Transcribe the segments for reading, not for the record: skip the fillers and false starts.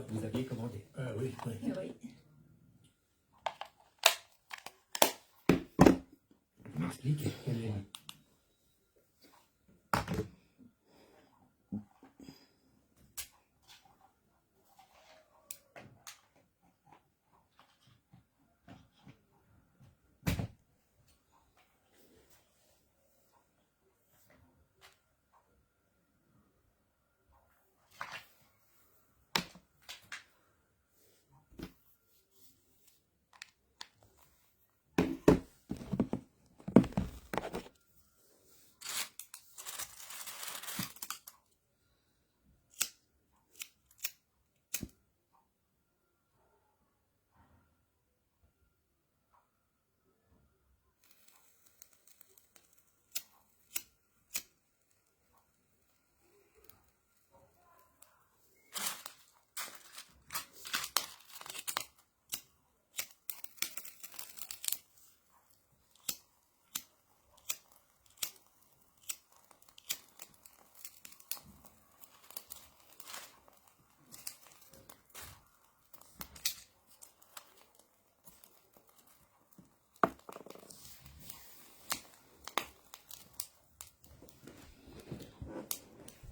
Vous aviez commandé. Oui, oui. Oui. M'explique quelle est...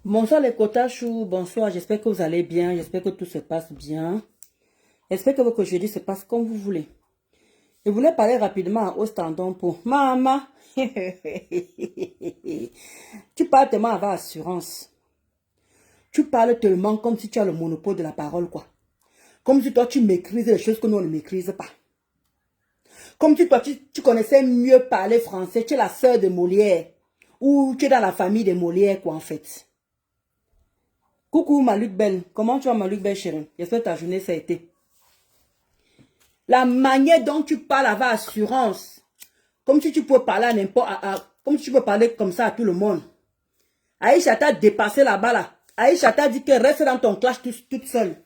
Bonsoir les Kotachou, bonsoir, j'espère que vous allez bien, j'espère que tout se passe bien. J'espère que votre jeudi se passe comme vous voulez. Je voulais parler rapidement à Ostendon pour maman. Tu parles tellement avec assurance. Tu parles tellement comme si tu as le monopole de la parole, quoi. Comme si toi tu maîtrises les choses que nous on ne maîtrise pas. Comme si toi tu connaissais mieux parler français, tu es la sœur de Molière. Ou tu es dans la famille de Molière, quoi, en fait. Coucou Malouk Belle, comment tu vas Malouk Belle chérie? J'espère que ta journée ça a été. La manière dont tu parles avec assurance, comme si tu peux parler à n'importe, comme si tu peux parler comme ça à tout le monde. Aïcha t'a dépassé là-bas là. Aïcha t'a dit que reste dans ton clash toute seule.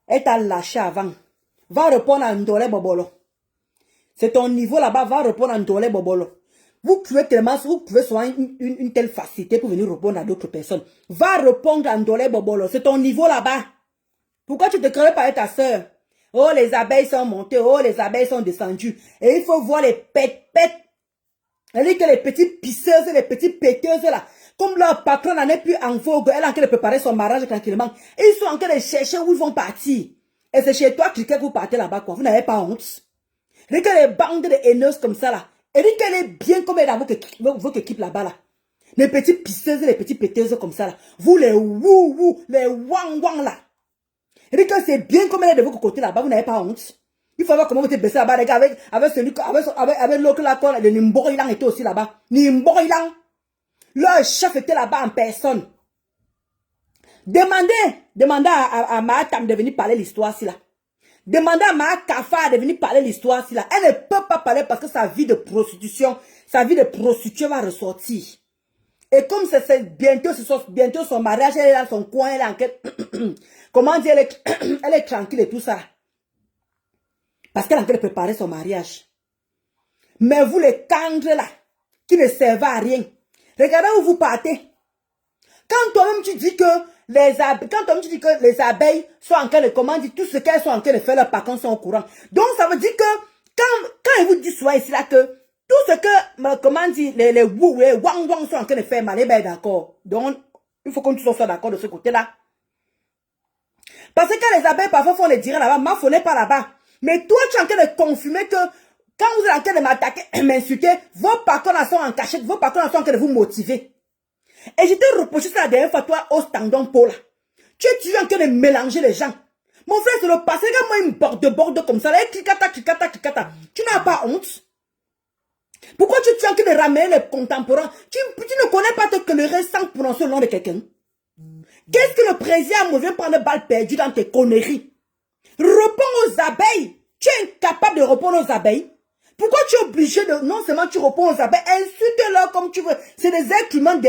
Elle t'a lâché avant. Va répondre à Ndolé Bobolo. C'est ton niveau là-bas, va répondre à Ndolé Bobolo. Vous pouvez tellement, vous pouvez souvent une telle facilité pour venir répondre à d'autres personnes. Va répondre à Ndolé Bobolo. C'est ton niveau là-bas. Pourquoi tu te crées pas avec ta soeur? Oh, les abeilles sont montées. Oh, les abeilles sont descendues. Et il faut voir les pètes. Elle dit que les petites pisseuses, les petites péteuses là, comme leur patron n'en est plus en vogue, elle est en train de préparer son mariage tranquillement. Et ils sont en train de chercher où ils vont partir. Et c'est chez toi, que vous partez là-bas, quoi. Vous n'avez pas honte. Elle dit que les bandes de haineuses comme ça là. Elle dit qu'elle est bien comme elle est dans votre équipe là-bas là. Les petites pisseuses, les petites péteuses comme ça là. Vous les wou, les wang là. Elle dit que c'est bien comme elle est de votre côté là-bas, vous n'avez pas honte. Il faut voir comment vous êtes baissé là-bas, les gars, avec l'autre là, le Nimborilang était aussi là-bas. Nimborilang. Leur chef était là-bas en personne. Demandez à Mahatam de venir parler l'histoire si là. Demandez à Mahakafa de venir parler l'histoire si là. Elle ne peut pas parler parce que sa vie de prostitution, sa vie de prostituée va ressortir. Et comme c'est bientôt son mariage, elle est dans son coin, elle est en quête. Comment dire, elle est tranquille et tout ça. Parce qu'elle est en train de préparer son mariage. Mais vous les candres là, qui ne servent à rien. Regardez où vous partez. Quand toi-même tu dis que les abeilles sont en train de, comment dire, tout ce qu'elles sont en train de faire, leurs parents sont au courant. Donc ça veut dire que, quand ils vous disent soit ici là que, tout ce que, comment dire, les wang sont en train de faire, mal, ben d'accord. Donc, il faut qu'on soit d'accord de ce côté-là. Parce que quand les abeilles parfois font les dires là-bas, ma faut n'est pas là-bas. Mais toi, tu es en train de confirmer que quand vous êtes en train de m'attaquer, m'insulter, vos patrons sont en cachette, vos patrons sont en train de vous motiver. Et je t'ai reproché ça la dernière fois, toi, au standon Paul. Tu es toujours en train de mélanger les gens. Mon frère, c'est le passé, regarde-moi une borde comme ça, là, cliquata. Tu n'as pas honte? Pourquoi tu es en train de ramener les contemporains? Tu ne connais pas te éclairer sans prononcer le nom de quelqu'un? Qu'est-ce que le président me vient prendre balle perdue dans tes conneries? Réponds aux abeilles. Tu es incapable de répondre aux abeilles. Pourquoi tu es obligé de... Non seulement tu réponds aux abeilles, insulte-leur comme tu veux. C'est des êtres humains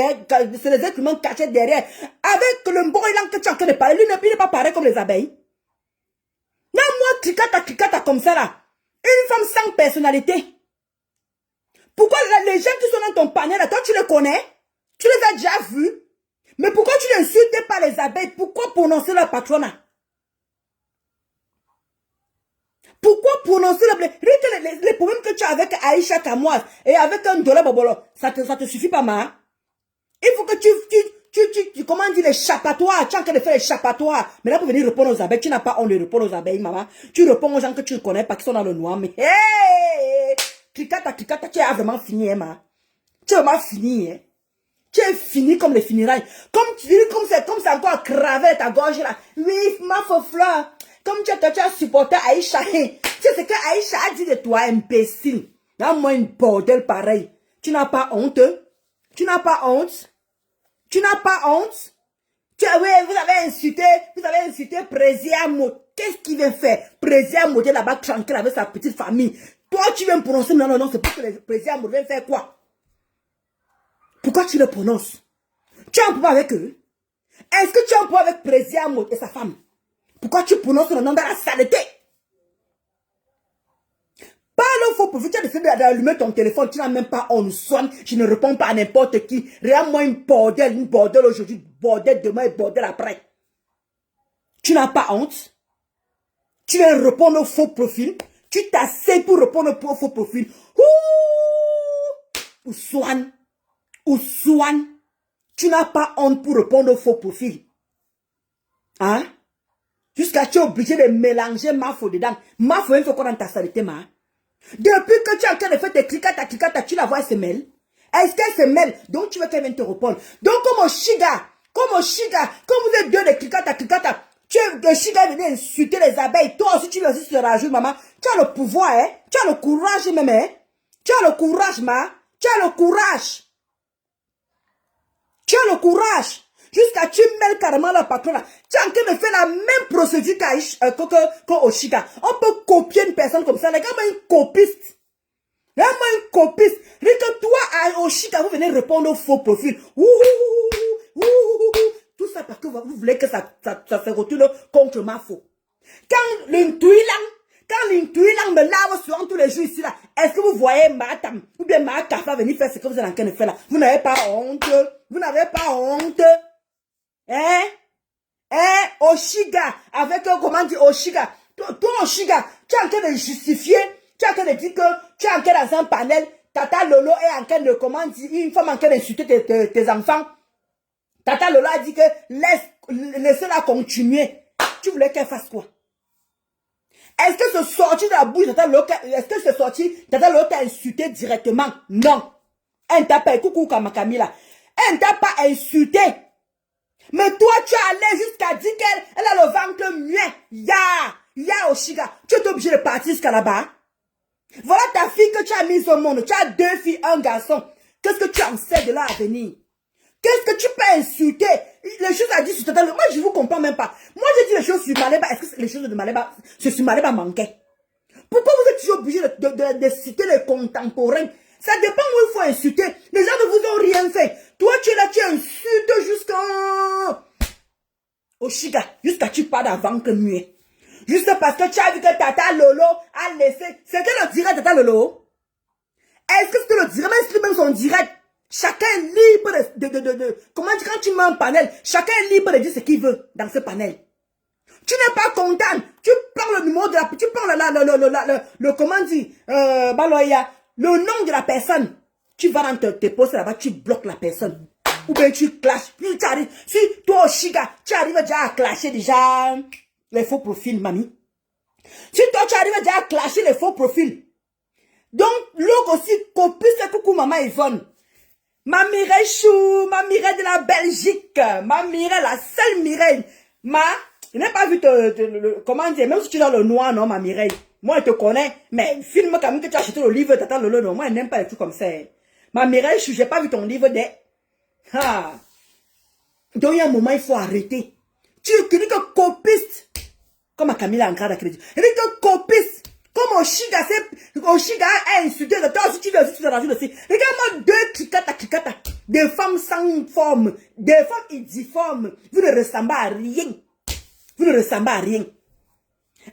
cachés derrière. Avec le Mborilang que tu es en train de parler, lui n'est pas pareil comme les abeilles. Non, moi, cliquata comme ça là. Une femme sans personnalité. Pourquoi les gens qui sont dans ton panier là, toi tu les connais? Tu les as déjà vus? Mais pourquoi tu n'insultes pas les abeilles? Pourquoi prononcer leur patronat? Pourquoi prononcer les problèmes que tu as avec Aïcha Kamoise et avec un dollar bobolo, ça te suffit pas, ma? Il faut que tu comment dire, les chapatoires. Tu es en train de faire les chapatoires. Mais là, pour venir répondre aux abeilles, tu n'as pas honte de répondre aux abeilles, maman. Tu réponds aux gens que tu ne connais pas, qui sont dans le noir. Mais, hey! Cricata, tu as vraiment fini, hein, ma? Tu as vraiment fini, hein? Tu es fini comme les funérailles. Comme c'est encore cravé ta gorge, là. Oui, ma faux-fleur. Comme tu as supporté Aïcha. Tu sais ce que Aïcha a dit de toi, imbécile. Là, moi, une bordel pareil. Tu n'as pas honte? Tu n'as pas honte? Tu n'as pas honte? Oui, vous avez insulté Présiamo. Qu'est-ce qu'il vient faire? Présiamo est là-bas tranquille avec sa petite famille. Toi, tu viens me prononcer, non, c'est pour que Présiamo vienne faire quoi? Pourquoi tu le prononces? Tu as un problème avec eux? Est-ce que tu as un problème avec Présiamo et sa femme? Pourquoi tu prononces le nom de la saleté? Parle au faux profil, tu as décidé d'allumer ton téléphone, tu n'as même pas on sonne, je ne réponds pas à n'importe qui. Regarde-moi une bordel aujourd'hui, bordel demain et bordel après. Tu n'as pas honte? Tu viens répondre au faux profil, tu t'assais pour répondre au faux profil. Ou Swan, tu n'as pas honte pour répondre au faux profil. Hein? Jusqu'à tu es obligé de mélanger Mafo dedans. Mafo, il faut qu'on dans ta saleté, ma. Depuis que tu es en train de faire tes cricata, tu la vois, elle se mêle. Est-ce qu'elle se mêle? Donc tu veux qu'elle vienne te répondre. Donc comme Oshiga, comme vous êtes deux de cricata, tu es Oshiga venu insulter les abeilles. Toi aussi tu veux aussi se rajouter, maman. Tu as le pouvoir, hein? Tu as le courage même, hein? Tu as le courage, ma. Tu as le courage. Tu as le courage. Jusqu'à tu mêles carrément la patronne. Tu es en train de faire la même procédure qu'Oshiga. On peut copier une personne comme ça. Regarde-moi une copiste. Regarde-moi une copiste. Regarde toi à Oshiga, vous venez répondre au faux profil. Tout ça parce que vous voulez que ça se retourne contre ma faux. Quand l'Intuilang me lave sur tous les jours ici là, est-ce que vous voyez Matam ou bien ma Kafa venir faire ce que vous êtes en train de faire là? Vous n'avez pas honte? Vous n'avez pas honte? Hein? Oshiga, avec comment dire Oshiga? Toi, Oshiga, tu es en train de justifier, tu es en train de dire que tu es en train dans un panel, Tata Lolo est en train de, comment dire, une femme en train d'insulter tes enfants. Tata Lolo a dit que laissez-la continuer. Tu voulais qu'elle fasse quoi? Est-ce que ce sorti de la bouche de Tata Lolo, est-ce que ce sorti, Tata Lolo t'a insulté directement? Non. Elle ne t'a pas, coucou Kamakamila. Elle ne t'a pas insulté. Mais toi, tu es allé jusqu'à dire qu'elle a le ventre muet. Ya Oshiga. Tu es obligé de partir jusqu'à là-bas. Voilà ta fille que tu as mise au monde. Tu as 2 filles, 1 garçon. Qu'est-ce que tu en sais de là à venir? Qu'est-ce que tu peux insulter? Les choses à dire sur Tata Lolo. Moi, je ne vous comprends même pas. Moi, j'ai dit les choses sur Maléba. Est-ce que les choses de Maléba, sur Maléba manquaient? Pourquoi vous êtes toujours obligé de citer les contemporains? Ça dépend où il faut insulter. Les gens ne vous ont rien fait. Toi, tu es là, tu insultes jusqu'à Oshiga, jusqu'à tu parles avant que muet. Juste parce que tu as vu que Tata Lolo a laissé. C'était le direct de Tata Lolo? Est-ce que c'était le direct? Même son direct. Chacun est libre comment dire, quand tu mets un panel, chacun est libre de dire ce qu'il veut dans ce panel. Tu n'es pas content. Tu prends le numéro de la. Tu prends comment dire, Baloya. Le nom de la personne, tu vas dans tes postes là-bas, tu bloques la personne. Ou bien tu clashes. Puis tu arrives, si toi, Oshiga, tu arrives déjà à clasher déjà les faux profils, mamie. Si toi, tu arrives déjà à clasher les faux profils. Donc, l'autre aussi, copie ce coucou maman Yvonne. Ma Mireille Chou, ma Mireille de la Belgique, ma Mireille, la seule Mireille. Je n'ai pas vu comment dire, même si tu es dans le noir, non, ma Mireille. Moi, je te connais, mais filme quand même que tu as acheté le livre de Tata Lolo. Non, moi, je n'aime pas les trucs comme ça. Ma Mireille, je n'ai pas vu ton livre de... Donc, il y a un moment, il faut arrêter. Tu dis que copiste, comme à Camilla en grade à crédit. Il dit que copiste, comme Oshiga a insulté, toi aussi, tu veux aussi, tu te rajoutes aussi. Regarde-moi 2 cricata, des femmes sans forme, des femmes idiphomes. Vous ne ressemblez à rien. Vous ne ressemblez à rien.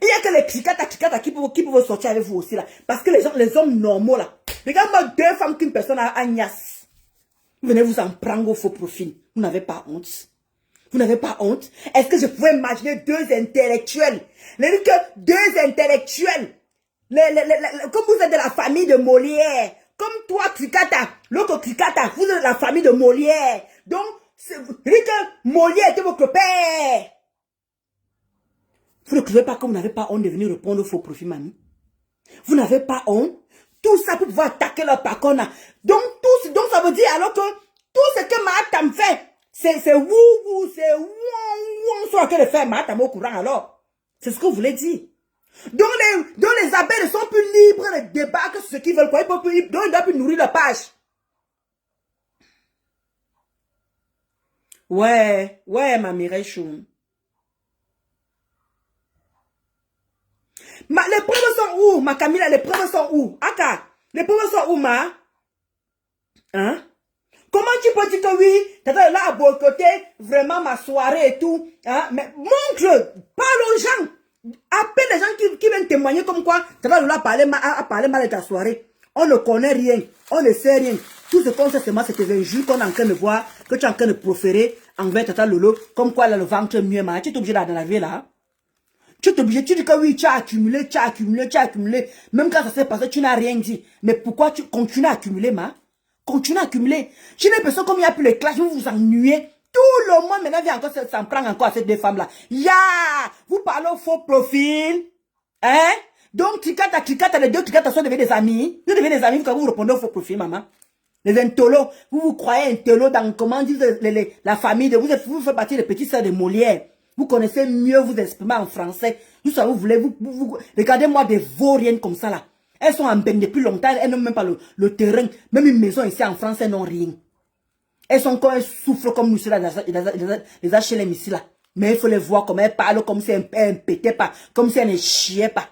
Il n'y a que les cricata qui peuvent sortir avec vous aussi là. Parce que les hommes normaux là. Regarde-moi 2 femmes qu'une personne a agnasse. Vous venez vous en prendre au faux profil. Vous n'avez pas honte. Vous n'avez pas honte. Est-ce que je pouvais imaginer 2 intellectuels? Les que 2 intellectuels Comme vous êtes de la famille de Molière, comme toi, Krikata, l'autre Krikata, vous êtes de la famille de Molière. Donc, dites que Molière était votre père. Vous ne trouvez pas que vous n'avez pas honte de venir répondre au faux profil, mamie? Vous n'avez pas honte? Tout ça pour pouvoir attaquer leur pacona. Donc ça veut dire alors que tout ce que Mahatam fait, c'est wou, c'est wou, sur lequel fait Mahatam au courant alors. C'est ce que vous voulez dire. Donc les abeilles ne sont plus libres de débattre sur ce qu'ils veulent. Donc ils doivent plus nourrir leur page. Ouais, ma Mireille Chou. Les preuves sont où, ma Camilla? Les preuves sont où? Aka, les preuves sont où, ma? Hein? Comment tu peux dire que oui, t'as là à boycotter vraiment ma soirée et tout? Hein? Mais montre, parle aux gens. Appelle les gens qui viennent témoigner comme quoi t'as là parler mal de ta soirée. On ne connaît rien, on ne sait rien. Tout ce qu'on sait seulement, c'est que les injures qu'on est en train de voir, que tu es en train de proférer envers Tata Lolo, comme quoi elle a le ventre mieux, ma. Tu es obligé là dans la vie là. Tu es obligé, tu dis que oui, tu as accumulé. Même quand ça s'est passé, tu n'as rien dit. Mais pourquoi tu continues à accumuler, ma? Continue à accumuler. J'ai l'impression comme il n'y a plus les classes, vous vous ennuyez. Tout le monde maintenant vient encore s'en prendre encore à ces deux femmes-là. Vous parlez au faux profil. Hein? Donc, Tricata, les deux Tricata sont devenus des amis. Vous devenez des amis quand vous répondez au faux profil, maman. Les intolos, vous croyez intolos dans, comment disent la famille de vous faites partie des petites sœurs de Molière. Vous connaissez mieux vous exprimer en français. Tout ça, vous voulez, regardez-moi des vauriennes comme ça là. Elles sont en bain depuis longtemps, elles n'ont même pas le terrain. Même une maison ici en France, elles n'ont rien. Elles sont quand elles souffrent comme nous, là, les HLM ici là. Mais il faut les voir comme elles parlent, comme si elles ne pétaient pas, comme si elles ne chiaient pas.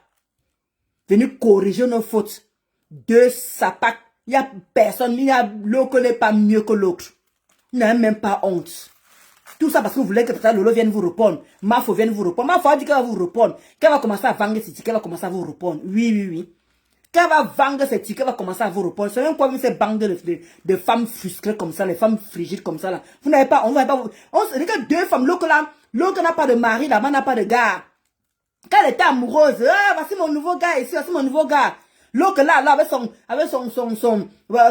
Venez corriger nos fautes. Deux sapacs. Il n'y a personne, l'autre n'est pas mieux que l'autre. Il n'a même pas honte. Tout ça parce que vous voulez que Tata Lolo vienne vous répondre. Mafo vienne vous répondre. Mafo a dit qu'elle va vous répondre. Qu'elle va commencer à vendre ses tickets, elle va commencer à vous répondre. Oui. Qu'elle va vendre ses tickets, elle va commencer à vous répondre. C'est même quoi, ces bandes de femmes frustrées comme ça, les femmes frigides comme ça là. Vous n'avez pas, on se dit que deux femmes, l'autre n'a pas de mari, là-bas n'a pas de gars. Quand elle était amoureuse, voici mon nouveau gars ici, voici mon nouveau gars. L'autre là, avec son,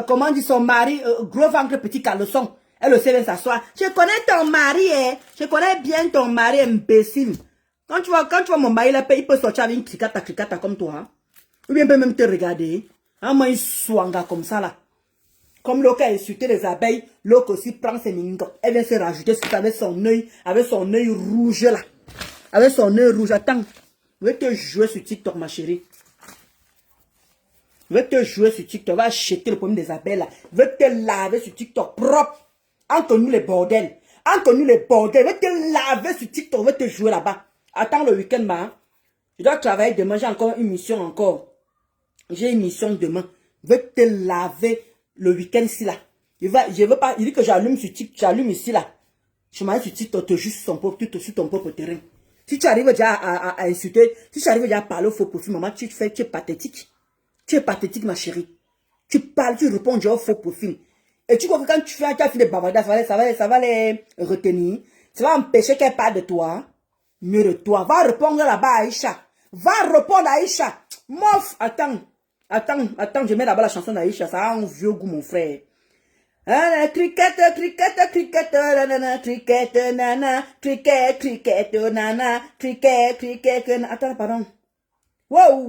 comment on dit, son mari, gros ventre, petit caleçon. Elle aussi vient s'asseoir. Je connais ton mari, je connais bien ton mari, imbécile. Quand tu vois mon mari, il peut sortir avec une cricata comme toi. Hein? Ou bien il peut même te regarder. Hein, moi, il swanga comme ça là. Comme l'autre a insulté les abeilles, l'autre aussi prend ses mingos. Elle vient se rajouter avec son œil rouge là. Avec son œil rouge. Attends. Je vais te jouer sur TikTok, ma chérie. Je vais te jouer sur TikTok. Va acheter le problème des abeilles là. Je vais te laver sur TikTok propre. Entre nous les bordels. Entre nous les bordels. Je vais te laver sur TikTok. Je vais te jouer là-bas. Attends le week-end, ma. Je dois travailler demain. J'ai encore une mission encore. J'ai une mission demain. Je vais te laver le week-end ici là. Je veux pas. Il dit que j'allume sur TikTok. J'allume ici là. Je m'arrête sur TikTok. Te juste sur ton propre terrain. Si tu arrives déjà à insulter. Si tu arrives déjà à parler au faux profil, maman, tu es pathétique. Tu es pathétique, ma chérie. Tu parles, tu réponds déjà au faux profil. Et tu vois que quand tu fais des bavardages, ça va les retenir. Ça va empêcher qu'elle parle de toi. Mieux de toi. Va répondre là-bas à Aïcha. Va répondre à Aïcha. Mof, attends, je mets là-bas la chanson d'Aïcha. Ça a un vieux goût, mon frère. Cricket, nanana, cricket, nana, cricket, nana, cricket, attends, pardon. Wow,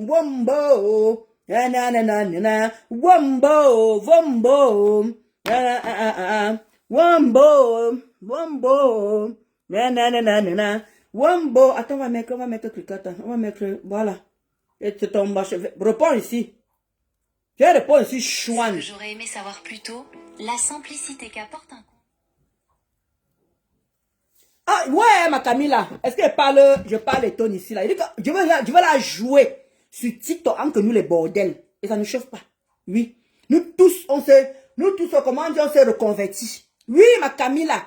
wombo. Na, wombo, wombo, na, wombo. Attends, on va mettre cricket, on va mettre, voilà. Et tu tombes, réponds ici. Je réponds ici, chouane. J'aurais aimé savoir plus tôt la simplicité qu'apporte un coup. Ah, ouais, ma Camilla. Est-ce qu'elle parle, je parle les tonnes ici, là. Il dit que je vais la jouer sur TikTok entre nous les bordels. Et ça ne chauffe pas. Oui. Nous tous, comment on dit, on s'est reconvertis. Oui, ma Camilla.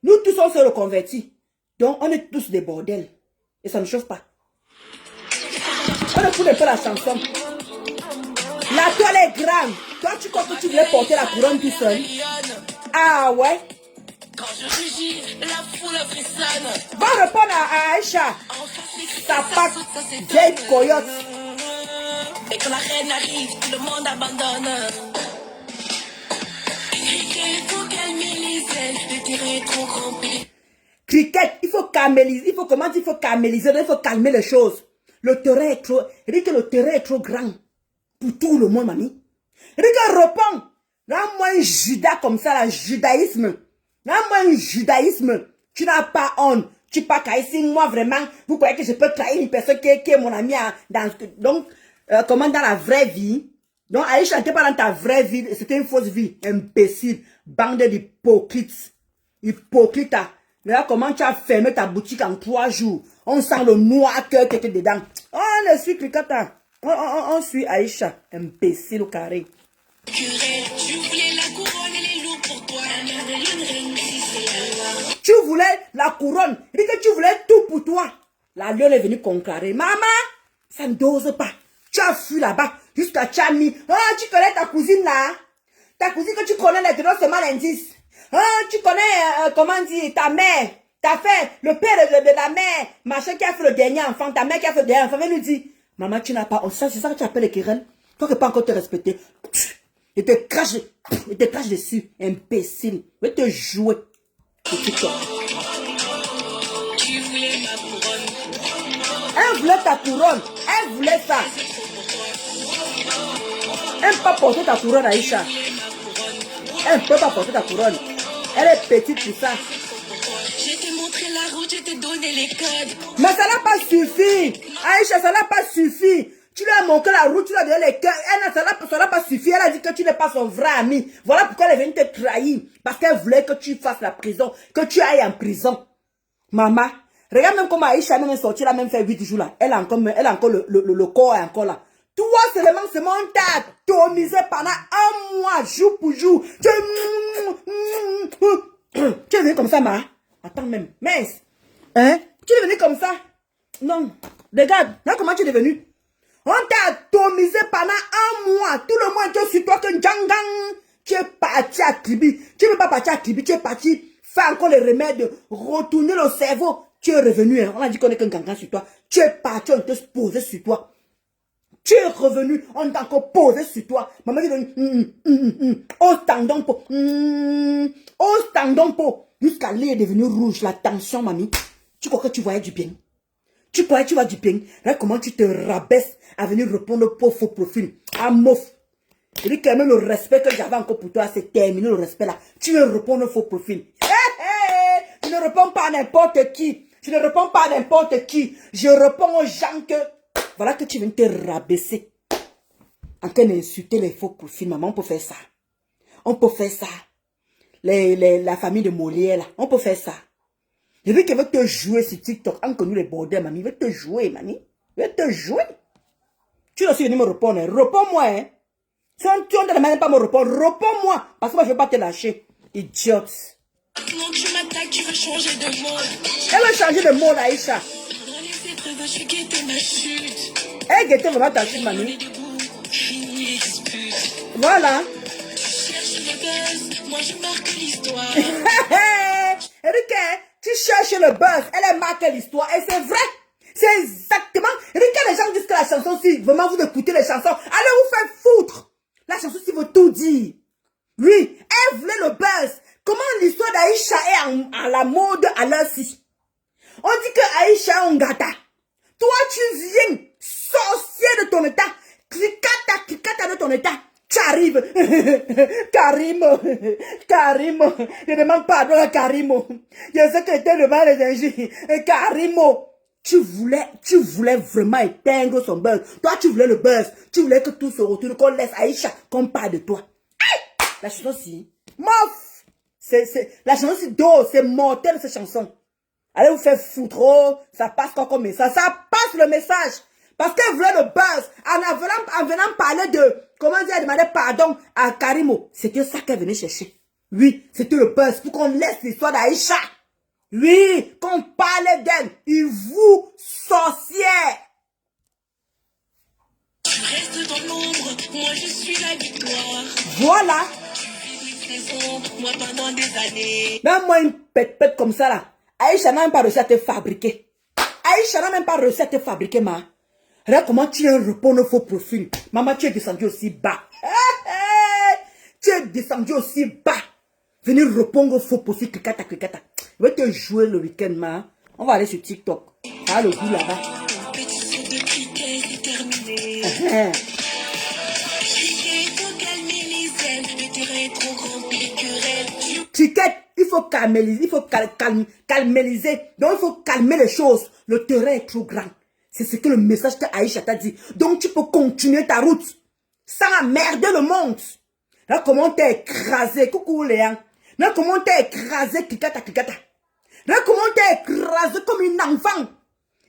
Nous tous, on s'est reconvertis. Donc, on est tous des bordels. Et ça ne chauffe pas. On écoute un peu la chanson. La toile est grande. Toi, tu crois que tu voulais porter la couronne tout seul? Ah ouais? Quand je rugis, la foule frissonne. Va répondre à Aïcha. Ta patte, vieille coyote. Et quand la reine arrive, tout le monde abandonne. Il faut calmer les ailes, le terrain est trop rempli. Cricket, il faut caméliser, il faut comment dire, il faut caméliser, il faut calmer les choses. Le terrain est trop, il dit que le terrain est trop grand pour tout le monde, mamie. Il dit que répond, rends-moi un judas comme ça, la judaïsme. Rends-moi un judaïsme. Tu n'as pas honte. Tu pas ici, moi vraiment, vous croyez que je peux trahir une personne qui est mon ami donc, comment dans la vraie vie. Donc, Aïcha n'était pas dans ta vraie vie, c'était une fausse vie. Imbécile, bande d'hypocrites. Hypocrite. Regarde comment tu as fermé ta boutique en 3 jours. On sent le noir cœur qui était dedans. On le suit, Cricata. On suit Aïcha. Imbécile au carré. Tu voulais la couronne et les loups pour toi. La mère de l'une reine, si c'est Allah. Tu voulais la couronne. Il dit que tu voulais tout pour toi. La lionne est venue conclarer. Maman, ça ne dose pas. Tu as fui là-bas jusqu'à Chami. Ah, tu connais ta cousine là. Ta cousine que tu connais là, tu donnes seulement l'indice. Ah, tu connais, comment dire, ta mère. T'as fait le père de la mère. Machin qui a fait le dernier enfant. Ta mère qui a fait le dernier enfant. Viens nous dire, maman, tu n'as pas. C'est ça que tu appelles les querelles. Toi qui n'as pas encore te respecter. Il te crache dessus. Imbécile. Je vais te jouer. Tu voulais ma couronne. Elle voulait ta couronne. Elle voulait ça. Elle ne peut pas porter ta couronne, Aïcha. Elle ne peut pas porter ta couronne. Elle est petite pour ça. Je t'ai montré la route, je t'ai donné les codes. Mais ça n'a pas suffi. Aïcha, ça n'a pas suffi. Tu lui as montré la route, tu lui as donné les cœurs. Ça n'a pas suffi. Elle a dit que tu n'es pas son vrai ami. Voilà pourquoi elle est venue te trahir. Parce qu'elle voulait que tu fasses la prison. Que tu ailles en prison. Maman, regarde même comment Aïcha est même sortie. Elle a même fait 8 jours là. Elle a encore le corps est encore là. Toi seulement, c'est mon tas atomisé pendant 1 mois, jour pour jour. Tu es venu comme ça, ma. Attends même. Mince. Hein? Tu es venu comme ça? Non. Regarde. Regarde comment tu es venu. On t'a atomisé pendant 1 mois. Tout le monde est sur toi que Djangang. Tu es parti à Kribi. Tu ne veux pas partir à Kribi. Tu es parti faire encore les remèdes. Retourner le cerveau. Tu es revenu. Hein. On a dit qu'on est qu'un gangan sur toi. Tu es parti. On t'a posé sur toi. Tu es revenu, on t'a encore posé sur toi. Maman dit, au tendon po. Au tendon po. Jusqu'à l'œil est devenu rouge, la tension, mamie. Tu crois que tu voyais du bien? Tu croyais que tu vois du bien? Regarde comment tu te rabaisses à venir répondre au faux profil. À mof. Je dis quand même le respect que j'avais encore pour toi, c'est terminé le respect là. Tu veux répondre au faux profil. Je ne réponds pas à n'importe qui. Je ne réponds pas à n'importe qui. Je réponds aux gens que... Voilà que tu viens te rabaisser. En train d'insulter les faux profils, maman, on peut faire ça. On peut faire ça. La famille de Molière, là, on peut faire ça. Je veux qu'elle veut te jouer sur TikTok. On connaît les bordels, mamie. Je veux te jouer, mamie. Je veux te jouer. Tu dois aussi venir me répondre. Réponds-moi, hein. Si tu ne même pas me répondre, réponds-moi. Parce que moi, je ne vais pas te lâcher. Idiote. Non, tu m'attaques, tu veux changer de mode. Elle veut changer de mode, Aïcha. Dans les épreuves, je guettais ma chute. Elle guettait vraiment ta chute, mamie. Fini les disputes. Voilà. Cherche le buzz, moi je marque l'histoire. Erika, tu cherches le buzz. Elle a marqué l'histoire. Et c'est vrai. C'est exactement. Erika, les gens disent que la chanson, si vraiment vous écoutez les chansons, allez vous faire foutre. La chanson, si veut tout dire. Oui, elle voulait le buzz. Comment l'histoire d'Aïcha est à la mode à l'heure-ci? On dit que Aïcha est un gata. Toi, tu viens, sorcier de ton état. Cricata de ton état. Tu arrives. Karimo. Je demande pardon à Karimo. Je sais que tu es le mal des injures. Karimo. Tu voulais vraiment éteindre son buzz. Toi, tu voulais le buzz. Tu voulais que tout se retourne, qu'on laisse Aïcha, qu'on parle de toi. Hey! La chanson-ci. Mof. La chanson-ci d'eau, c'est mortel cette chanson. Allez vous faire foutre, oh, ça passe quoi comme message? Ça passe le message. Parce qu'elle voulait le buzz. En venant parler de, comment dire, demander pardon à Karimo. C'était ça qu'elle venait chercher. Oui, c'était le buzz pour qu'on laisse l'histoire d'Aïcha. Oui, qu'on parlait d'elle. Il vous, sorcière. Tu restes dans l'ombre, moi je suis la victoire. Voilà. Tu vis des saisons, moi pendant des années. Même moi, une pète comme ça là. Aïcha n'a même pas réussi à te fabriquer. Aïcha n'a même pas réussi à te fabriquer, ma. Regarde comment tu viens répondre au faux profil. Maman, tu es descendu aussi bas. Tu es descendu aussi bas. Venir répondre au faux profil. Cricata, cricata. Je vais te jouer le week-end, ma. On va aller sur TikTok. Ah, le goût là-bas. Petit saut de cricket, c'est terminé. Cricket, faut calmer les ailes. Le terrain est trop grand pour les querelles. Ticket, il faut calmeliser, il faut calmeliser. Donc, il faut calmer les choses. Le terrain est trop grand. C'est ce que le message que Aïcha t'a dit. Donc, tu peux continuer ta route sans emmerder le monde. Là, comment t'es écrasé. Coucou, Léa. Là, comment t'es écrasé, cricata, cricata. Là, comment t'es écrasé comme une enfant.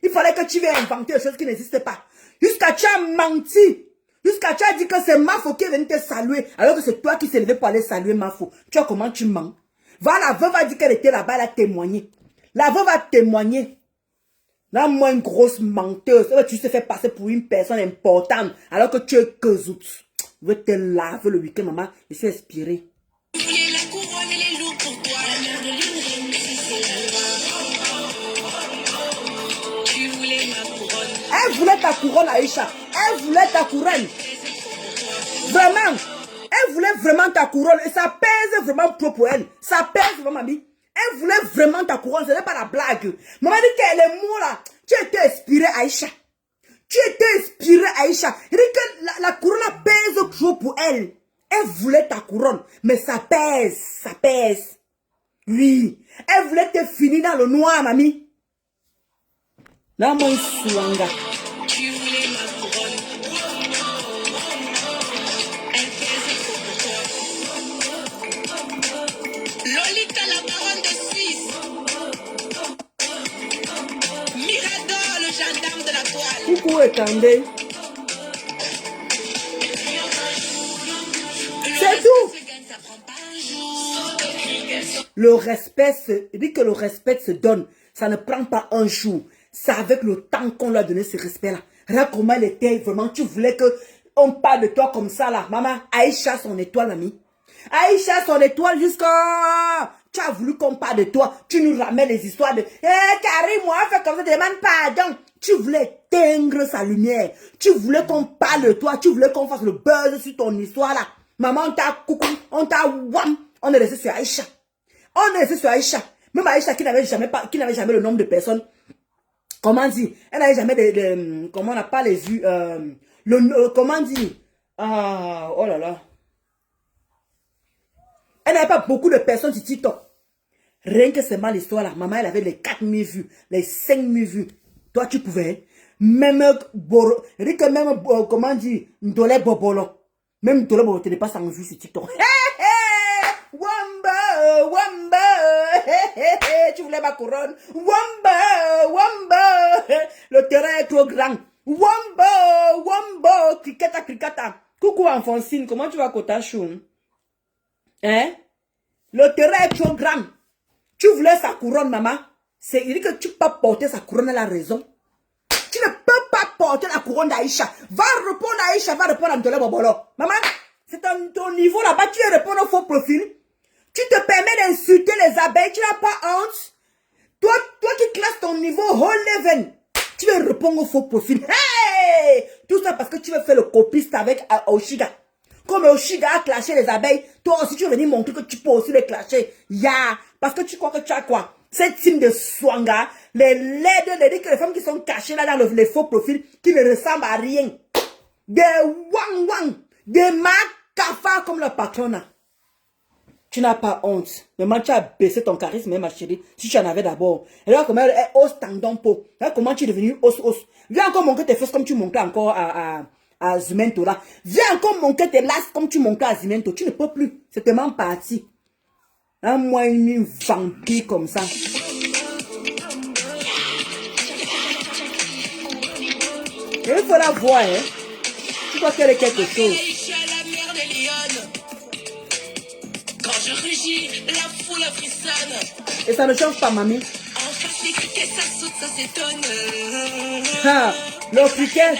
Il fallait que tu viennes inventer des choses qui n'existent pas. Jusqu'à tu as menti. Jusqu'à tu as dit que c'est Mafo qui est venu te saluer. Alors que c'est toi qui s'est levé pour aller saluer Mafo. Tu vois comment tu mens. Va, la veuve a dit qu'elle était là-bas, elle a témoigné. La veuve a témoigné. Là, moi, une grosse menteuse. Tu te fais passer pour une personne importante. Alors que tu es que zout. Je vais te laver le week-end, maman. Je suis inspirée. Tu voulais la couronne, elle est lourde pour toi. La mère de l'une, si c'est la loi. Tu voulais ma couronne. Elle voulait ta couronne, Aïcha. Elle voulait ta couronne. Vraiment. Elle voulait vraiment ta couronne. Et ça pèse vraiment trop pour elle. Ça pèse vraiment, mamie. Elle voulait vraiment ta couronne. Ce n'est pas la blague. Maman dit qu'elle est mots là. Tu étais inspirée, Aïcha. Tu étais inspirée, Aïcha. Elle dit que la couronne pèse trop pour elle. Elle voulait ta couronne. Mais ça pèse. Ça pèse. Oui. Elle voulait te finir dans le noir, mamie. Là, moi, je Tu voulais ma couronne. Elle pèse trop pour toi. Lolita, la baronne de Suisse. Mirador, le gendarme de la toile. Coucou, Ekandé. C'est tout. Ça prend pas un jour. Le respect il dit que le respect se donne. Ça ne prend pas un jour. C'est avec le temps qu'on lui a donné ce respect-là. Regarde comment elle était vraiment. Tu voulais que on parle de toi comme ça là. Maman, Aïcha son étoile, mamie. Aïcha son étoile jusqu'à... Tu as voulu qu'on parle de toi. Tu nous ramènes les histoires de... Karim, moi, fait comme ça, demande pardon. Tu voulais éteindre sa lumière. Tu voulais qu'on parle de toi. Tu voulais qu'on fasse le buzz sur ton histoire là. Maman, on t'a coucou, on t'a wam. On est resté sur Aïcha. On est resté sur Aïcha. Même Aïcha qui n'avait jamais le nombre de personnes. Comment dire? Elle n'avait jamais comment on n'a pas les vues. Comment dire? Oh là là. Elle n'avait pas beaucoup de personnes sur TikTok. Rien que c'est mal l'histoire là. Maman, elle avait les 4000 vues, les 5000 vues. Toi, tu pouvais. Même comment dire? Ndolé Bobolo. Même Ndolé Bobolo, tu n'es pas sans vue sur TikTok. Wamba, Wamba, tu voulais ma couronne. Wamba, Wamba, le terrain est trop grand. Wamba, Wamba, cricata, cricata. Coucou Alphonsine, comment tu vas Kota Choum? Hein? Le terrain est trop grand. Tu voulais sa couronne, maman. Il dit que tu peux pas porter sa couronne, elle a raison. Tu ne peux pas porter la couronne d'Aïcha. Va répondre à Aïcha, va répondre à Ndolé Bobolo. Maman, c'est ton niveau là-bas, tu es répondre au faux profil. Tu te permets d'insulter les abeilles, tu n'as pas honte. Toi qui classes ton niveau whole level, tu veux répondre au faux profil. Hey! Tout ça parce que tu veux faire le copiste avec Oshiga. Comme Oshiga a clashé les abeilles, toi aussi tu veux venir montrer que tu peux aussi les clasher. Parce que tu crois que tu as quoi? Cette team de Swanga, les laides, les femmes qui sont cachées là dans les faux profils, qui ne ressemblent à rien. Des wang, des macafas comme le patron. Tu n'as pas honte. Maman, tu as baissé ton charisme, ma chérie. Si tu en avais d'abord. Et là, comment elle est os tendon peau. Là, comment tu es devenu os. Viens encore montrer tes fesses comme tu montrais encore à Zimento là. Viens encore montrer tes lasses comme tu montrais à Zimento. Tu ne peux plus. C'est tellement parti. Là, moi, une vampire comme ça. Il faut la voir, hein. Tu crois qu'elle est quelque chose. Je rugis, la foule frissonne. Et ça ne change pas, mamie. En face, les criquets, ça saute, ça s'étonne. Le criquet,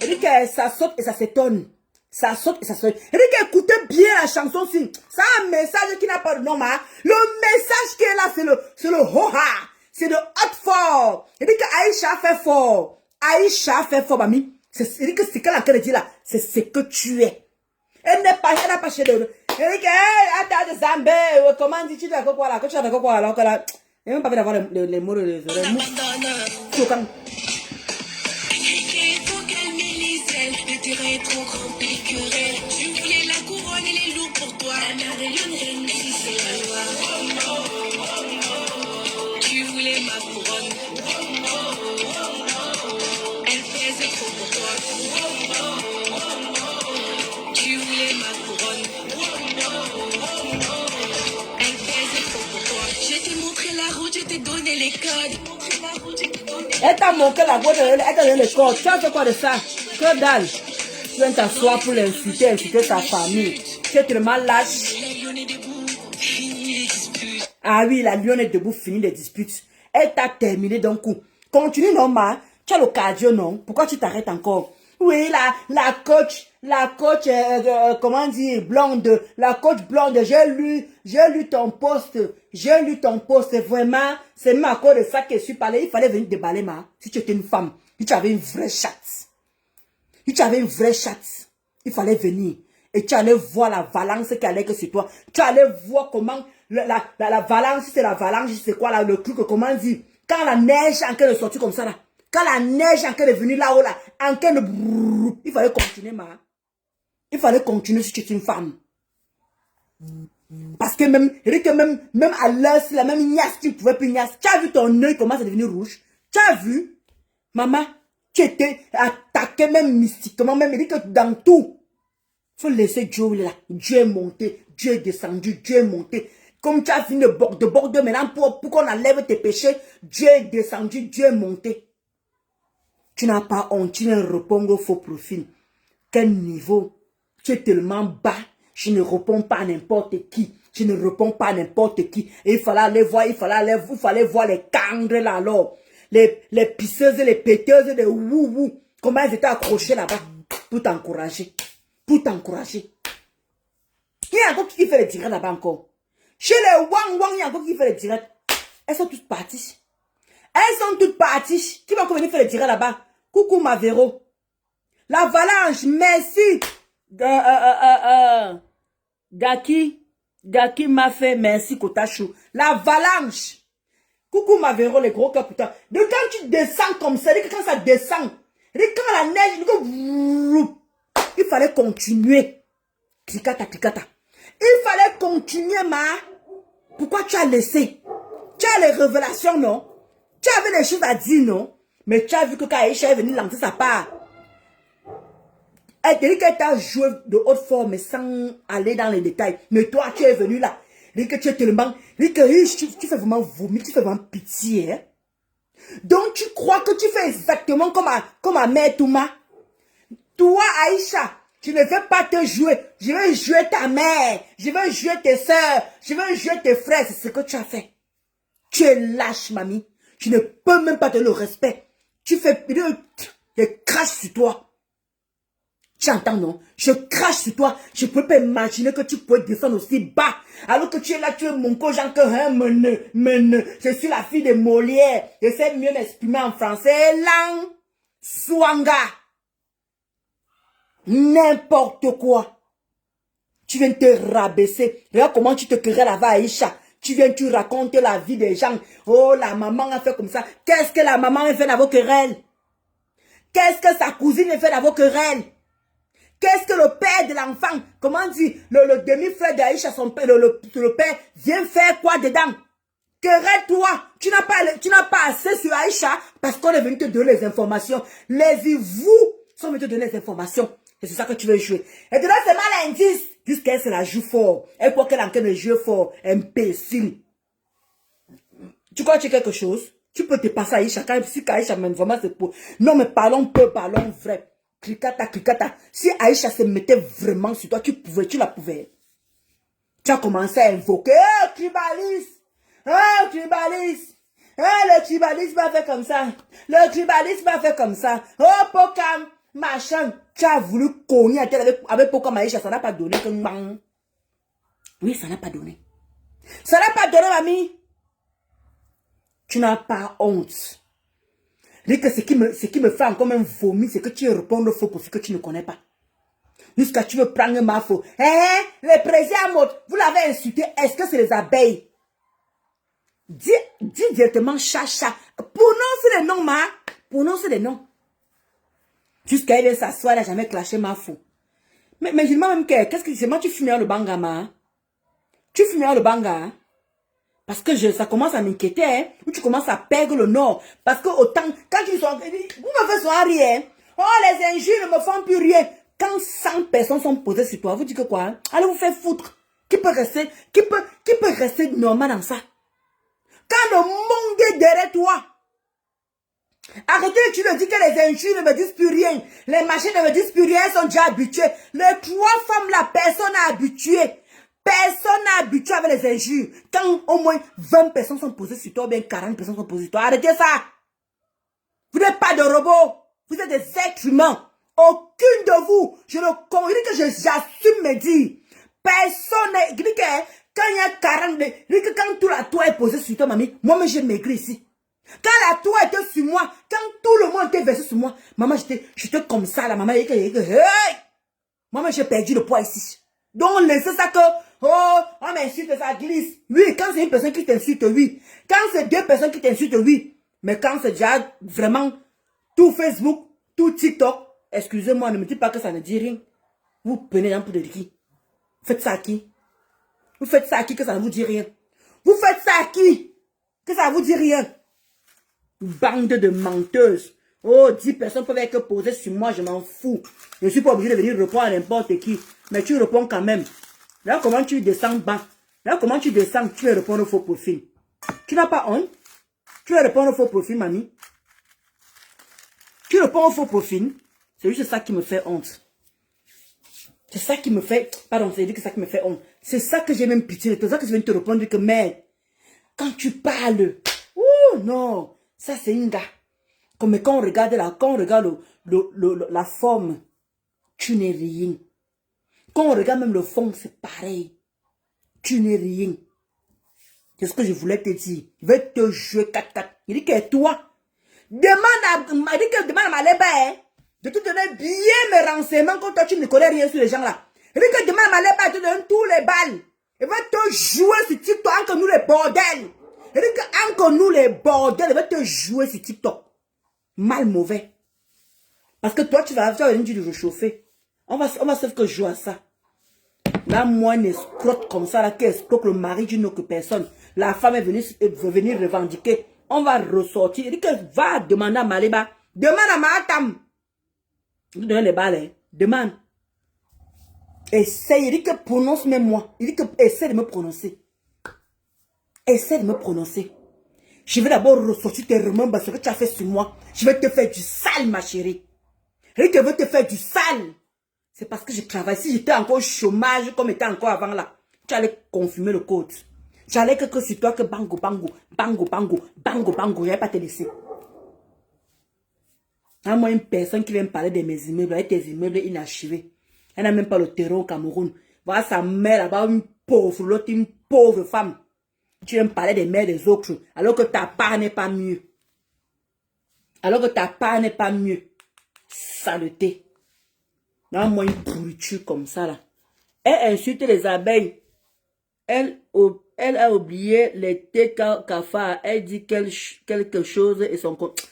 il dit que ça saute et ça s'étonne. Ça saute et ça s'étonne. Il dit qu'écoutez bien la chanson aussi. Ça a un message qui n'a pas de nom, hein. Le message qui est là, c'est le ho-ha. C'est le hot fort. Il dit que Aïcha fait fort. Aïcha fait fort, mamie. C'est que ce qu'elle a dit là, c'est ce que tu es. Elle n'a pas chez elle. Elle dit que, attends, Zambé, comment dis-tu de quoi là? Que tu as de quoi alors que là, elle n'a même pas fait d'avoir les mots de les Abandonne. mots. Il faut calmer les ailes. Le terrain est trop grand pour les querelles. Tu voulais la couronne et les loups pour toi. La mère de Lionel Messi, c'est la loi. Tu voulais ma couronne. Elle pèse trop pour toi. Tu voulais ma couronne. Elle pèse trop pour toi. Je t'ai montré la route, je t'ai donné les codes. Elle t'a montré la boîte, elle t'a donné le corps. Tu as fait quoi de ça? Que dalle. Tu viens t'asseoir pour l'insulter, insulter sa famille. Tu es tellement lâche. La lionne est debout, fini les disputes. Ah oui, la lionne est debout, fini les disputes. Elle t'a terminé d'un coup. Continue, non, ma. Tu as le cardio, non? Pourquoi tu t'arrêtes encore? Oui, la coach, comment dire, blonde, la coach blonde, j'ai lu ton post, vraiment, c'est même à cause de ça que je suis parlé, il fallait venir déballer, ma. Si tu étais une femme, si tu avais une vraie chatte, il fallait venir. Et tu allais voir la valence qui allait que sur toi. Tu allais voir comment, la valence, c'est la valence, c'est quoi là, le truc, comment dire, quand la neige est en train de sortir comme ça là, quand la neige est en train de venir là-haut là, en train de brrr, il fallait continuer, ma. Il fallait continuer si tu es une femme. Parce que même à l'heure, si la même ignace, tu ne pouvais plus ignace. Tu as vu ton œil commence à devenir rouge. Tu as vu, maman, tu étais attaqué même mystiquement, même, il dit que dans tout, il faut laisser Dieu là. Dieu est monté, Dieu est descendu, Dieu est monté. Comme tu as fini de border maintenant pour qu'on enlève tes péchés, Dieu est descendu, Dieu est monté. Tu n'as pas honte, tu ne réponds au faux profil. Quel niveau? Tu es tellement bas, je ne réponds pas à n'importe qui. Je ne réponds pas à n'importe qui. Et il fallait aller voir, il fallait voir les cangres là alors. Les pisseuses, les péteuses de wou. Comment elles étaient accrochées là-bas. Pour t'encourager. Pour t'encourager. Il y a encore qui fait les directs là-bas encore. Chez les wang, il y a encore qui fait les directs. Elles sont toutes parties. Qui va venir faire les directs là-bas? Coucou ma Véro. L'avalanche, merci. Gaki m'a fait merci Kotachou. L'avalanche. Coucou ma Véro, les gros cœurs putain. De quand tu descends comme ça, quand ça descend, quand la neige, il fallait continuer. Clicata. Il fallait continuer, ma. Pourquoi tu as laissé? Tu as les révélations, non? Tu avais des choses à dire, non? Mais tu as vu que quand Aïcha est venue lancer sa part, elle te dit qu'elle t'a joué de haute forme sans aller dans les détails. Mais toi, tu es venu là. Elle dit que tu es tellement... Elle dit que tu fais vraiment vomir, tu fais vraiment pitié. Hein? Donc tu crois que tu fais exactement comme à mère Touma. Toi, Aïcha, tu ne veux pas te jouer. Je vais jouer ta mère. Je vais jouer tes soeurs. Je vais jouer tes frères. C'est ce que tu as fait. Tu es lâche, mamie. Tu ne peux même pas te le respect. Tu fais... Je crache sur toi. Tu entends, non? Je crache sur toi. Je ne peux pas imaginer que tu peux descendre aussi bas. Alors que tu es là, tu es mon co, genre que, je suis la fille de Molière. Je sais mieux m'exprimer en français. Lang, swanga. N'importe quoi. Tu viens te rabaisser. Regarde comment tu te querelles là-bas, Aïcha. Tu viens, tu racontes la vie des gens. Oh, la maman a fait comme ça. Qu'est-ce que la maman a fait dans vos querelles? Qu'est-ce que sa cousine a fait dans vos querelles? Qu'est-ce que le père de l'enfant, comment dit, le demi-frère d'Aïcha, son père, le père, vient faire quoi dedans? Querelle-toi. Tu n'as pas assez sur Aïcha parce qu'on est venu te donner les informations. Les sont venus te donner les informations. Et c'est ça que tu veux jouer. Et de là, c'est mal indice. Jusqu'elle se la joue fort. Elle croit qu'elle est en train de jouer fort. Imbécile. Tu crois que tu es quelque chose? Tu peux te passer à Aïcha. Si Aïcha, même vraiment, c'est pour... Non, mais parlons peu, parlons vrai. Clicata. Si Aïcha se mettait vraiment sur toi, tu la pouvais. Tu as commencé à invoquer, tribalisme. Le tribalisme a fait comme ça. Le tribalisme a fait comme ça. Oh, Pokam, machin. Tu as voulu cogner à tête avec Pokam Aïcha, ça n'a pas donné. Oui, ça n'a pas donné. Ça n'a pas donné, mamie. Tu n'as pas honte. Dis que ce qui me fait encore même vomir, c'est que tu réponds au faux profil que tu ne connais pas. Jusqu'à tu veux prendre ma faux. Le président, vous l'avez insulté. Est-ce que c'est les abeilles? Dis directement chacha. Prononce les noms, ma. Prononce les noms. Jusqu'à elle s'asseoir, elle n'a jamais clashé ma faux. Mais je demande même qu'est-ce que c'est moi tu fumes le banga, ma? Tu fumes le banga, hein? Parce que ça commence à m'inquiéter, hein? Ou tu commences à perdre le nord. Parce que autant, quand tu sors, vous me faites soir rien. Oh, les injures ne me font plus rien. Quand 100 personnes sont posées sur toi, vous dites que quoi? Hein? Allez vous faire foutre. Qui peut rester normal dans ça? Quand le monde est derrière toi, arrêtez, tu le dis que les injures ne me disent plus rien. Les machines ne me disent plus rien, elles sont déjà habituées. Les 3 femmes, la personne n'est habituée. Personne n'est habitué avec les injures. Quand au moins 20 personnes sont posées sur toi, ou bien 40 personnes sont posées sur toi, arrêtez ça. Vous n'êtes pas de robots. Vous êtes des êtres humains. Aucune de vous, je le connais, que j'assume me dire. Personne n'est, quand il y a 40, quand tout la toit est posée sur toi, mamie, moi-même j'ai maigri ici. Quand la toit était sur moi, quand tout le monde était versé sur moi, maman, j'étais comme ça, la maman, hey! Moi-même j'ai perdu le poids ici. Donc laissez ça que, oh, on m'insulte, ça glisse. Oui, quand c'est une personne qui t'insulte, oui. Quand c'est 2 personnes qui t'insultent, oui. Mais quand c'est déjà vraiment tout Facebook, tout TikTok, excusez-moi, ne me dites pas que ça ne dit rien. Vous prenez un peu de qui? Faites ça à qui? Vous faites ça à qui que ça ne vous dit rien? Vous faites ça à qui? Que ça ne vous dit rien? Bande de menteuses. Oh, 10 personnes peuvent être posées sur moi, je m'en fous. Je ne suis pas obligé de venir répondre à n'importe qui. Mais tu réponds quand même. Là, comment tu descends bas? Là, comment tu descends? Tu vas répondre au faux profil. Tu n'as pas honte? Tu vas répondre au faux profil, mamie. Tu réponds au faux profil. C'est juste ça qui me fait honte. C'est ça qui me fait... Pardon, c'est dit que ça qui me fait honte. C'est ça que j'ai même pitié. C'est ça que je viens de te répondre que, mais, quand tu parles, ouh, non, ça c'est une gars. Comme quand on regarde la forme, tu n'es rien. Quand on regarde même le fond, c'est pareil. Tu n'es rien. C'est ce que je voulais te dire. Je vais te jouer 4-4. Il dit que toi, demande à Maléba, hein, de te donner bien mes renseignements quand toi tu ne connais rien sur les gens là. Il dit que demande à Maléba de te donner tous les balles. Il va te jouer sur TikTok, entre nous les bordels. Il dit que entre nous les bordels, il va te jouer sur TikTok. Mal mauvais. Parce que toi, tu vas venir de réchauffer. On va sauf que jouer à ça. Là, moi, une escroque comme ça, là, qui escroque le mari d'une autre personne. La femme est venue revendiquer. On va ressortir. Il dit que va demander à Maléba. Demande à Mahatam. Il donne les balles, hein. Demande. Essaye. Il dit que prononce même moi. Il dit que essaie de me prononcer. Essaie de me prononcer. Je vais d'abord ressortir tes remembres ce que tu as fait sur moi. Je vais te faire du sale, ma chérie. Et je vais te faire du sale. C'est parce que je travaille. Si j'étais encore au chômage, comme était encore avant là, tu allais confirmer le code. J'allais que sur toi que bango, bango, bango, bango, bango, bango. Je n'allais pas te laisser. À moi, une personne qui vient me parler de mes immeubles, avec tes immeubles inachevés. Elle n'a même pas le terrain au Cameroun. Voilà sa mère là-bas, une pauvre, l'autre, une pauvre femme. Tu viens me parler des mères des autres, alors que ta part n'est pas mieux. Alors que ta part n'est pas mieux. Saleté. Non, moi, une pourriture comme ça, là. Elle insulte les abeilles. Elle a oublié les thés cafards. Elle dit quelque chose et son compte.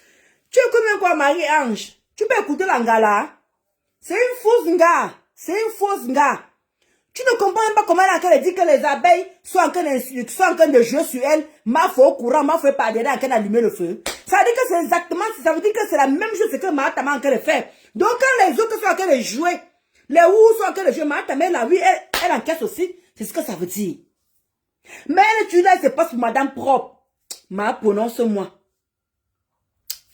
Tu es combien quoi, Marie-Ange? Tu peux écouter l'angala? C'est une fausse nga. C'est une fausse nga. Tu ne comprends même pas comment elle dit que les abeilles sont en train de jouer sur elle. Ma foi au courant, ma foi pas derrière en train d'allumer le feu. Ça veut dire que c'est exactement, ça veut dire que c'est la même chose que Mahatama en train de faire. Donc quand les autres sont en train de jouer, les ou sont en train de jouer, Mahatama là, oui, elle encaisse aussi. C'est ce que ça veut dire. Mais tu là, c'est pas pour madame propre. Ma prononce-moi.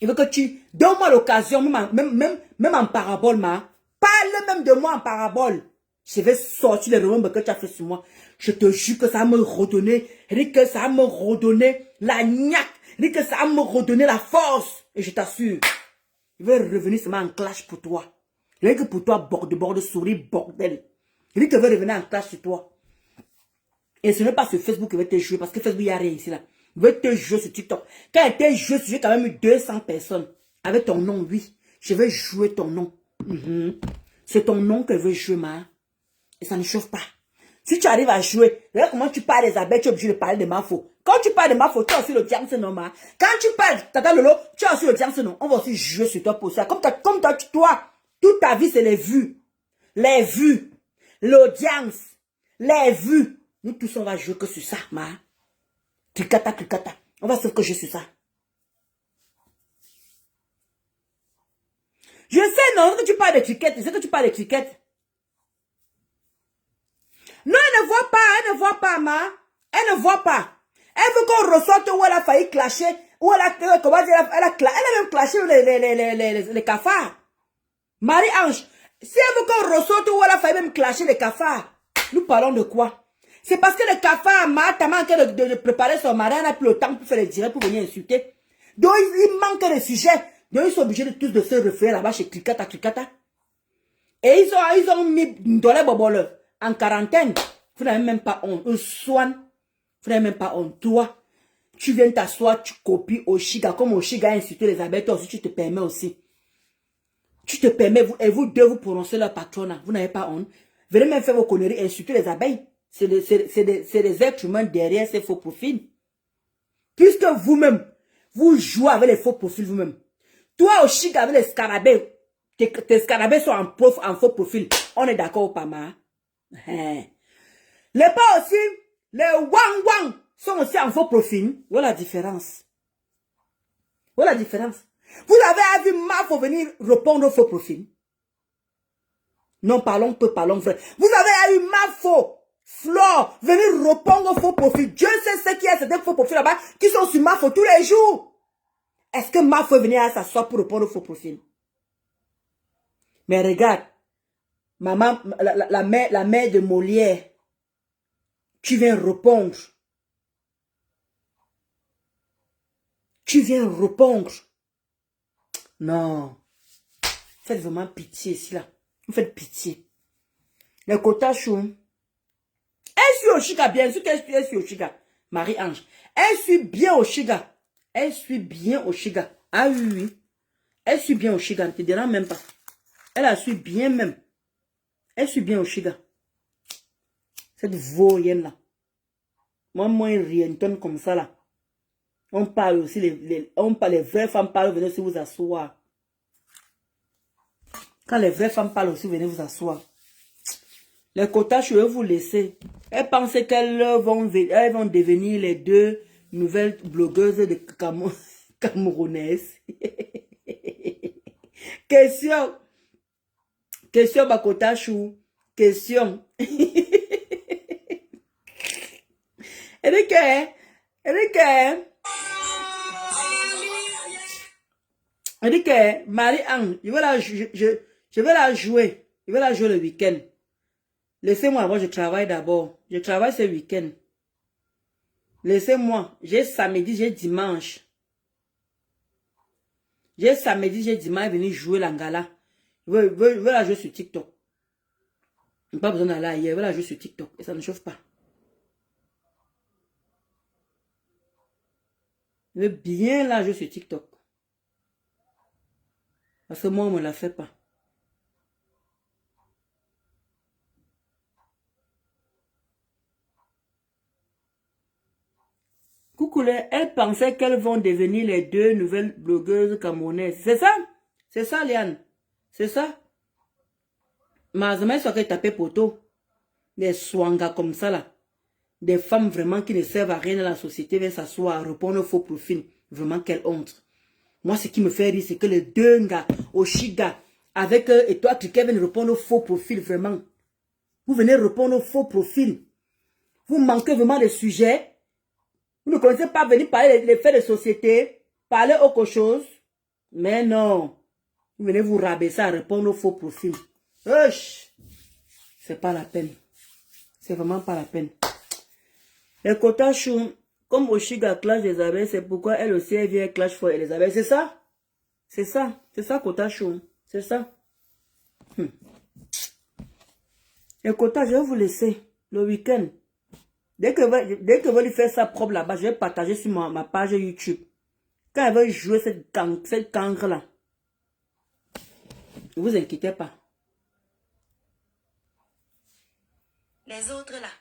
Il veut que tu, donne-moi l'occasion, même en parabole, ma. Parle même de moi en parabole. Je vais sortir les remembres que tu as fait sur moi. Je te jure que ça va me redonner. Que ça va me redonner la niaque. Que ça va me redonner la force. Et je t'assure. Il va revenir seulement en clash pour toi. Il que pour toi, borde, souris, bordel. Il dit qu'il veut revenir en clash sur toi. Et ce n'est pas sur Facebook qu'il va te jouer. Parce que Facebook, il n'y a rien ici là. Il va te jouer sur TikTok. Quand il te joué, j'ai quand même eu 200 personnes. Avec ton nom, oui. Je vais jouer ton nom. C'est ton nom que je veux jouer, ma. Et ça ne chauffe pas. Si tu arrives à jouer, regarde comment tu parles des abeilles, tu es obligé de parler de Mafo. Quand tu parles de Mafo, tu as aussi le diable, non, ma. Quand tu parles, Tata Lolo, tu as aussi le diable, non. On va aussi jouer sur toi pour ça. Comme toi, toute ta vie, c'est les vues. Les vues. L'audience. Les vues. Nous tous, on va jouer que sur ça, ma. Cricata, cricata. On va sauf que je suis ça. Je sais, non, que tu parles de cricket. Je sais que tu parles de cricket. Non, elle ne voit pas, elle ne voit pas, ma. Elle ne voit pas. Elle veut qu'on ressorte où elle a failli clasher, où elle a, comment dire, elle a même clashé les cafards. Marie-Ange, si elle veut qu'on ressorte où elle a failli même clasher les cafards, nous parlons de quoi? C'est parce que le cafard, ma, t'as manqué de préparer son mari, elle n'a plus le temps pour faire les directs, pour venir insulter. Donc, il manque de sujets. Donc, ils sont obligés de tous de se référer là-bas chez Cricata, Cricata. Et ils ont mis Ndolé Bobole en quarantaine. Vous n'avez même pas honte. Swan, vous n'avez même pas honte. Toi, tu viens t'asseoir, tu copies Oshiga. Comme Oshiga a insulté les abeilles, toi aussi, tu te permets aussi. Tu te permets, et vous deux, vous prononcez leur patronat. Vous n'avez pas honte. Venez même faire vos conneries, insulter les abeilles. C'est des êtres humains derrière ces faux profils. Puisque vous-même, vous jouez avec les faux profils vous-même. Toi, Oshiga, avec les scarabées, tes scarabées sont en faux profil. On est d'accord ou pas, ma? Les pas aussi, les wang sont aussi en faux profil. Voilà la différence. Voilà la différence. Vous avez vu Mafo venir répondre aux faux profils. Non, parlons peu, parlons vrai. Vous avez eu Mafo, Flore, venir répondre aux faux profils. Dieu sait ce qu'il y a, c'est des faux profils là-bas qui sont sur Mafo tous les jours. Est-ce que Mafo est venu à s'asseoir pour répondre aux faux profils? Mais regarde, maman, la mère de Molière, tu viens répondre. Tu viens répondre. Non. Faites vraiment pitié ici, là. Vous faites pitié. Les quotas chou. Elle suit Oshiga, bien sûr qu'elle suit Oshiga. Marie-Ange. Elle suit bien Oshiga. Elle suit bien Oshiga. Ah oui, oui. Elle suit bien Oshiga. Ne te dérange même pas. Elle la suit bien même. Elle suit bien Oshiga. Cette vaurienne là. Moi, rien tonne comme ça là. On parle aussi, les vraies femmes parlent, venez aussi vous asseoir. Quand les vraies femmes parlent aussi, venez vous asseoir. Les quotas, je vais vous laisser. Elles pensent qu'elles vont devenir les deux nouvelles blogueuses de camerounaises. Question, Bakota Chou. Question. Elle dit que Marie-Anne, je vais la jouer. Je vais la jouer le week-end. Laissez-moi avant, je travaille d'abord. Je travaille ce week-end. Laissez-moi. J'ai samedi, j'ai dimanche. J'ai samedi, j'ai dimanche venir jouer l'angala. Je vais la jouer sur TikTok. Je n'ai pas besoin d'aller ailleurs. Je vais la jouer sur TikTok. Et ça ne chauffe pas. Je vais bien la jouer sur TikTok. Parce que moi, on ne me la fait pas. Coucou, elles pensaient qu'elles vont devenir les deux nouvelles blogueuses camerounaises. C'est ça? C'est ça, Liane? C'est ça? Mais soit qu'elles tapaient poteau. Des swangas comme ça, là. Des femmes vraiment qui ne servent à rien dans la société viennent s'asseoir, répondre aux faux profils. Vraiment, quelle honte. Moi, ce qui me fait rire, c'est que les deux gars, Oshiga, avec et toi, tu viennent répondre aux faux profils, vraiment. Vous venez répondre aux faux profils. Vous manquez vraiment de sujets. Vous ne connaissez pas venir parler des faits de société, parler autre chose. Mais non. Vous venez vous rabaisser à répondre aux faux profils. C'est pas la peine. C'est vraiment pas la peine. Les quotas chou, comme Oshiga clash des abeilles, c'est pourquoi elle aussi elle vient clash for les abeilles. C'est ça? C'est ça. C'est ça, quota chou. C'est ça. Les quotas, je vais vous laisser le week-end. Dès que vous lui faire ça propre là-bas, je vais partager sur ma page YouTube. Quand elle veut jouer cette cancre là, Ne vous inquiétez pas. Les autres là,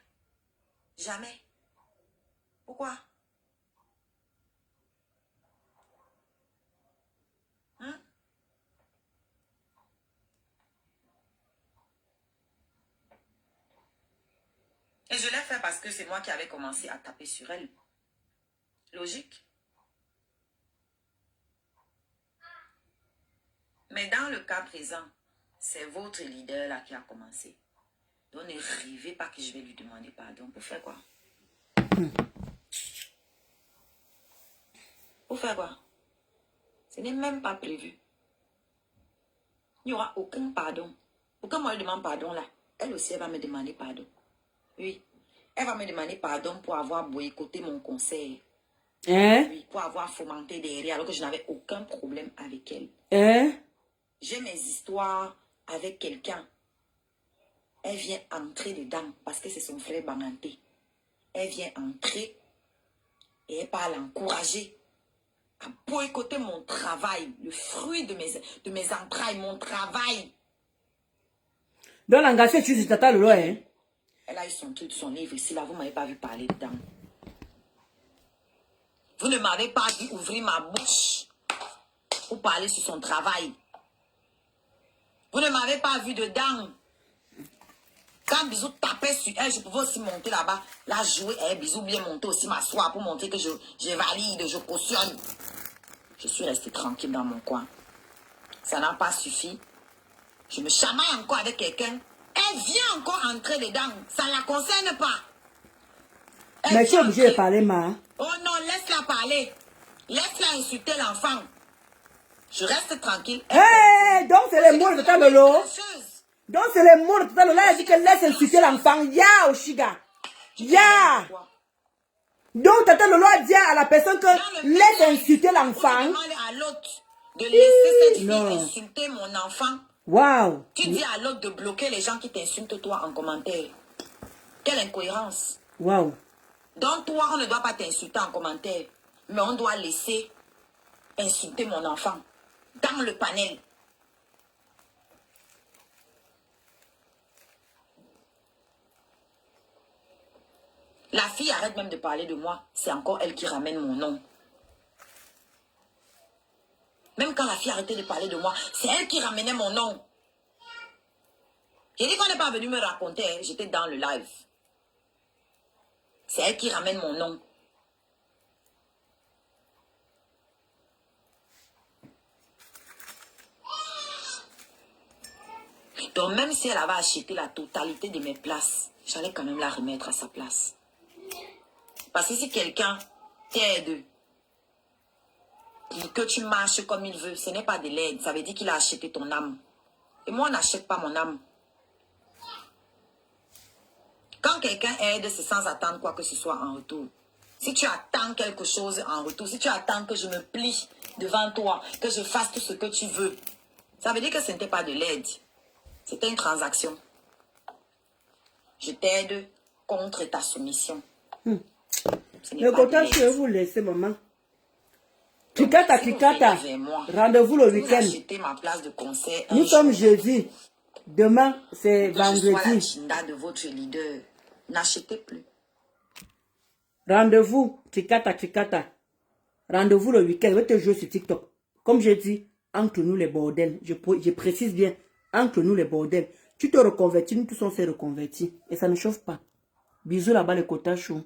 jamais. Pourquoi? Hein? Et je l'ai fait parce que c'est moi qui avais commencé à taper sur elle. Logique. Mais dans le cas présent, c'est votre leader là qui a commencé. Donc ne rêvez pas que je vais lui demander pardon. Pour faire quoi? Pour faire quoi? Ce n'est même pas prévu. Il n'y aura aucun pardon. Pourquoi moi je demande pardon là? Elle aussi, elle va me demander pardon. Oui. Elle va me demander pardon pour avoir boycotté mon conseil. Hein? Oui, pour avoir fomenté derrière alors que je n'avais aucun problème avec elle. Hein? J'ai mes histoires avec quelqu'un. Elle vient entrer dedans parce que c'est son frère Banganté. Elle vient entrer et elle parle encourager à boycotter mon travail, le fruit de mes entrailles, mon travail. Donc l'engagé, tu dis Tata Lolo, hein? Elle a eu son truc, son livre ici, là, vous ne m'avez pas vu parler dedans. Vous ne m'avez pas vu ouvrir ma bouche pour parler sur son travail. Vous ne m'avez pas vu dedans. Quand Bisou tapait sur elle, je pouvais aussi monter là-bas, là jouer, Bisou bien monter aussi, m'asseoir pour montrer que je valide, je cautionne. Je suis restée tranquille dans mon coin. Ça n'a pas suffi. Je me chamaille encore avec quelqu'un. Elle vient encore entrer dedans. Ça ne la concerne pas. Mais tu es obligé de parler, ma. Oh non, laisse-la parler. Laisse-la insulter l'enfant. Je reste tranquille. Hé, donc c'est les mots de Tata Lolo. Donc c'est les mots de Tata Lolo. Elle a dit que laisse insulter l'enfant. Ya, Oshiga. Ya. Donc Tata Lolo a dit à la personne que laisse insulter l'enfant. Demande à l'autre de laisser cette fille insulter mon enfant. Waouh. Tu dis à l'autre de bloquer les gens qui t'insultent toi en commentaire. Quelle incohérence. Waouh. Donc toi, on ne doit pas t'insulter en commentaire. Mais on doit laisser insulter mon enfant. Dans le panel. La fille arrête même de parler de moi. C'est encore elle qui ramène mon nom. Même quand la fille arrêtait de parler de moi, c'est elle qui ramenait mon nom. J'ai dit qu'on n'est pas venu me raconter. Hein. J'étais dans le live. C'est elle qui ramène mon nom. Donc même si elle avait acheté la totalité de mes places, j'allais quand même la remettre à sa place. Parce que si quelqu'un t'aide, que tu marches comme il veut, ce n'est pas de l'aide. Ça veut dire qu'il a acheté ton âme. Et moi, on n'achète pas mon âme. Quand quelqu'un aide, c'est sans attendre quoi que ce soit en retour. Si tu attends quelque chose en retour, si tu attends que je me plie devant toi, que je fasse tout ce que tu veux, ça veut dire que ce n'était pas de l'aide. C'était une transaction. Je t'aide contre ta soumission. Le quota, je vais vous laisser, maman. Tricata, tricata. Rendez-vous le week-end. Ma place de concert. Nous sommes jeudi. Demain, c'est vendredi. De votre leader. N'achetez plus. Rendez-vous, tricata, tricata. Rendez-vous le week-end. Je vais te jouer sur TikTok. Comme je dis, entre nous les bordels. Je précise bien, entre nous les bordels. Tu te reconvertis, nous tous on s'est reconvertis. Et ça ne chauffe pas. Bisous là-bas, les quotas chauds.